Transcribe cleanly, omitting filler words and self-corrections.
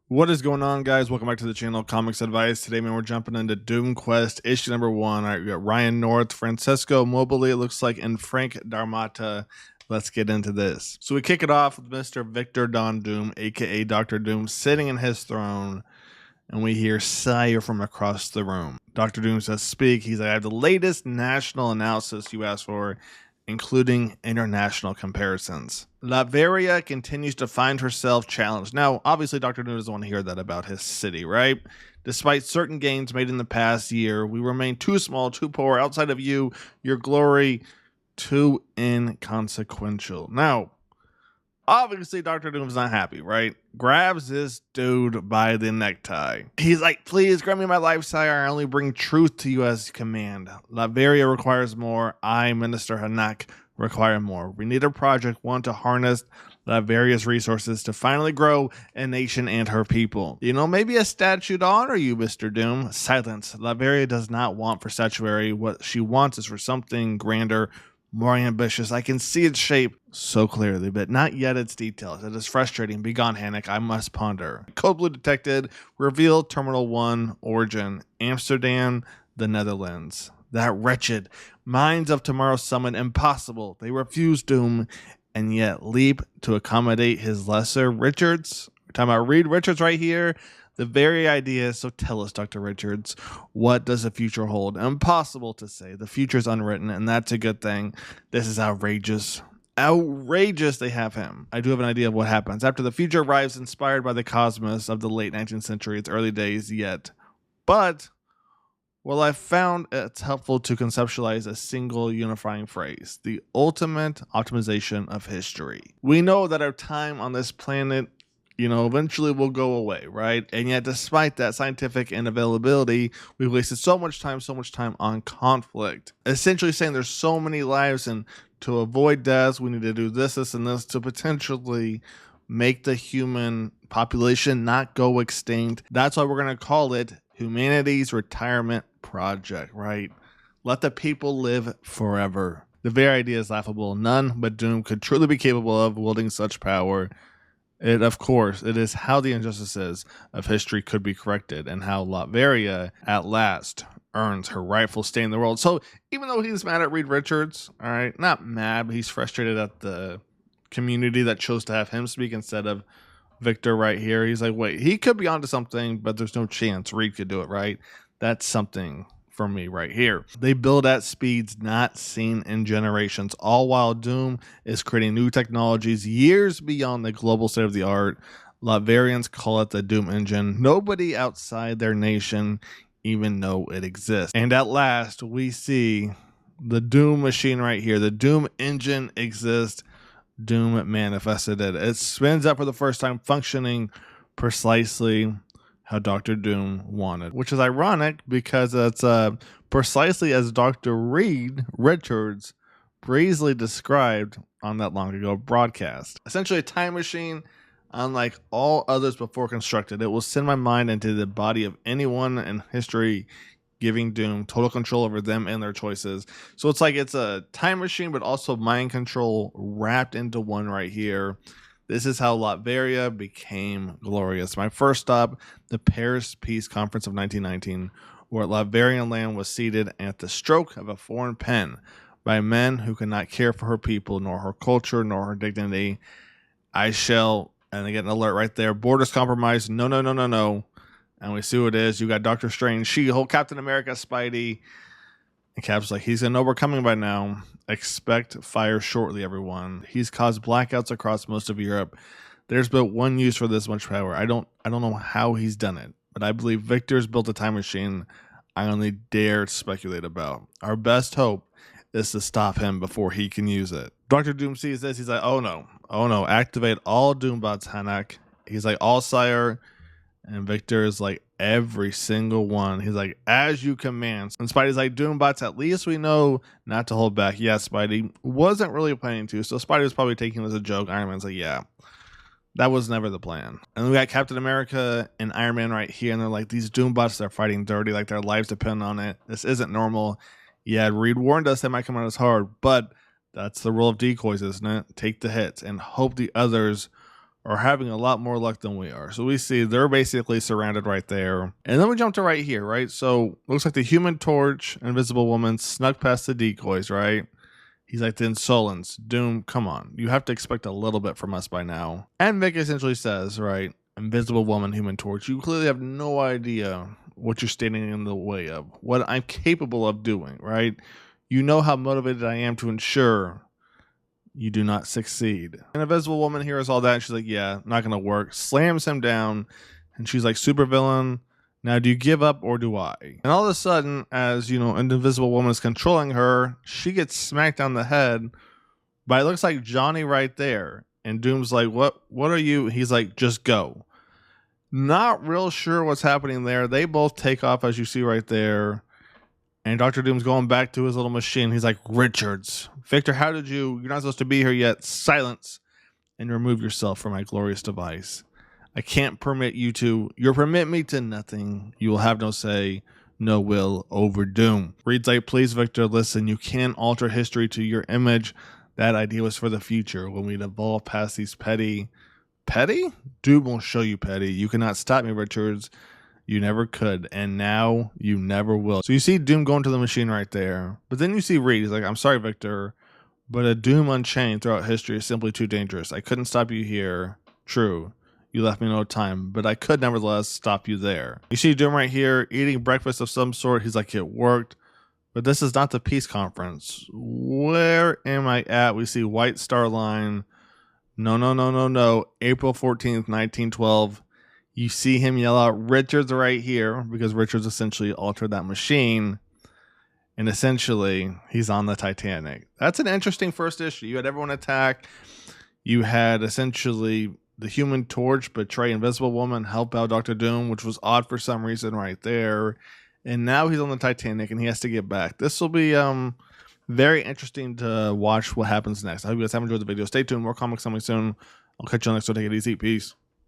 What is going on, guys? Welcome back to the channel, Comics Advice. Today, man, we're jumping into Doomquest, issue number 1. All right, we got Ryan North, Francesco Mobili, it looks like, and Frank Darmata. Let's get into this. So we kick it off with Mr. Victor Don Doom, aka Dr. Doom, sitting in his throne, and we hear Sire from across the room. Dr. Doom says, speak. He's like, I have the latest national analysis you asked for, including international comparisons. Latveria continues to find herself challenged. Now, obviously, Dr. Doom doesn't want to hear that about his city, right? Despite certain gains made in the past year, we remain too small, too poor, outside of you, your glory, too inconsequential. Now, obviously, Dr. Doom's not happy, right? Grabs this dude by the necktie. He's like, please grant me my life, sire. I only bring truth to you as command. Latveria requires more. I, Minister Hanak, require more. We need a project, one, to harness Latveria's resources to finally grow a nation and her people. You know, maybe a statue to honor you, Mr. Doom. Silence. Latveria does not want for statuary. What she wants is for something grander, more ambitious. I can see its shape so clearly, but not yet its details. It is frustrating. Begone, Hanek. I must ponder. Code Blue detected. Reveal Terminal 1 origin. Amsterdam, the Netherlands. That wretched. Minds of Tomorrow summon impossible. They refuse Doom and yet leap to accommodate his lesser Richards. We're talking about Reed Richards right here. The very idea. So tell us, Dr. Richards, what does the future hold? Impossible to say. The future's unwritten, and that's a good thing. This is outrageous. Outrageous they have him. I do have an idea of what happens. After the future arrives inspired by the cosmos of the late 19th century, its early days yet. But, well, I found it's helpful to conceptualize a single unifying phrase. The ultimate optimization of history. We know that our time on this planet, eventually will go away, right? And yet, despite that scientific inavailability, we've wasted so much time on conflict. Essentially saying there's so many lives, and to avoid deaths, we need to do this, and this to potentially make the human population not go extinct. That's why we're going to call it Humanity's Retirement Project, right? Let the people live forever. The very idea is laughable. None but Doom could truly be capable of wielding such power. Of course, it is how the injustices of history could be corrected and how Latveria at last earns her rightful stay in the world. So even though he's mad at Reed Richards, all right, not mad, but he's frustrated at the community that chose to have him speak instead of Victor right here. He's like, wait, he could be onto something, but there's no chance Reed could do it, right? That's something for me right here. They build at speeds not seen in generations, all while Doom is creating new technologies years beyond the global state of the art. Latverians call it the Doom engine. Nobody outside their nation even know it exists. And at last we see the Doom machine right here. The Doom engine exists. Doom manifested it. It spins up for the first time, functioning precisely how Dr. Doom wanted, which is ironic because it's precisely as Dr. Reed Richards breezily described on that long ago broadcast. Essentially a time machine unlike all others before constructed. It will send my mind into the body of anyone in history, giving Doom total control over them and their choices. So it's like it's a time machine, but also mind control wrapped into one right here. This is how Latveria became glorious. My first stop, the Paris Peace Conference of 1919, where Latverian land was ceded at the stroke of a foreign pen by men who could not care for her people, nor her culture, nor her dignity. I shall, and I get an alert right there, borders compromised, no, no, no, no, no. And we see what it is. You got Doctor Strange, She-Hulk, Captain America, Spidey. And Cap's like, he's going to know we're coming by now. Expect fire shortly, everyone. He's caused blackouts across most of Europe. There's but one use for this much power. I don't know how he's done it, but I believe Victor's built a time machine I only dare speculate about. Our best hope is to stop him before he can use it. Dr. Doom sees this. He's like, oh no, activate all Doombots, Hanak. He's like, all sire. And Victor is like, every single one. He's like, as you command. And Spidey's like, Doombots, at least we know not to hold back. Yeah, Spidey wasn't really planning to. So Spidey was probably taking it as a joke. Iron Man's like, yeah, that was never the plan. And then we got Captain America and Iron Man right here. And they're like, these Doombots, they're fighting dirty. Like their lives depend on it. This isn't normal. Yeah, Reed warned us they might come out as hard. But that's the role of decoys, isn't it? Take the hits and hope the others are having a lot more luck than we are. So we see they're basically surrounded right there. And then we jump to right here, right? So looks like the Human Torch, Invisible Woman snuck past the decoys, right? He's like, the insolence. Doom, come on. You have to expect a little bit from us by now. And Vic essentially says, right, Invisible Woman, Human Torch, you clearly have no idea what you're standing in the way of, what I'm capable of doing, right? You know how motivated I am to ensure you do not succeed. And Invisible Woman hears all that, and she's like, yeah, not going to work. Slams him down, and she's like, supervillain, now do you give up or do I? And all of a sudden, as, you know, an Invisible Woman is controlling her, she gets smacked on the head by, it looks like Johnny right there. And Doom's like, what are you? He's like, just go. Not real sure what's happening there. They both take off, as you see right there. And Dr. Doom's going back to his little machine. He's like, Richards, Victor, how did you're not supposed to be here yet. Silence and remove yourself from my glorious device. I can't permit you to. You'll permit me to nothing. You will have no say, no will over Doom. Reed's like, please, Victor, listen, you can't alter history to your image. That idea was for the future when we'd evolve past these petty? Doom will show you petty. You cannot stop me, Richards. You never could, and now you never will. So you see Doom going to the machine right there. But then you see Reed. He's like, I'm sorry, Victor, but a Doom unchained throughout history is simply too dangerous. I couldn't stop you here. True. You left me no time, but I could nevertheless stop you there. You see Doom right here eating breakfast of some sort. He's like, it worked. But this is not the peace conference. Where am I at? We see White Star Line. No. April 14th, 1912. You see him yell out, Richards right here, because Richards essentially altered that machine. And essentially, he's on the Titanic. That's an interesting first issue. You had everyone attack. You had essentially the Human Torch betray Invisible Woman, help out Dr. Doom, which was odd for some reason right there. And now he's on the Titanic and he has to get back. This will be very interesting to watch what happens next. I hope you guys have enjoyed the video. Stay tuned. More comics coming soon. I'll catch you on next one. Take it easy. Peace.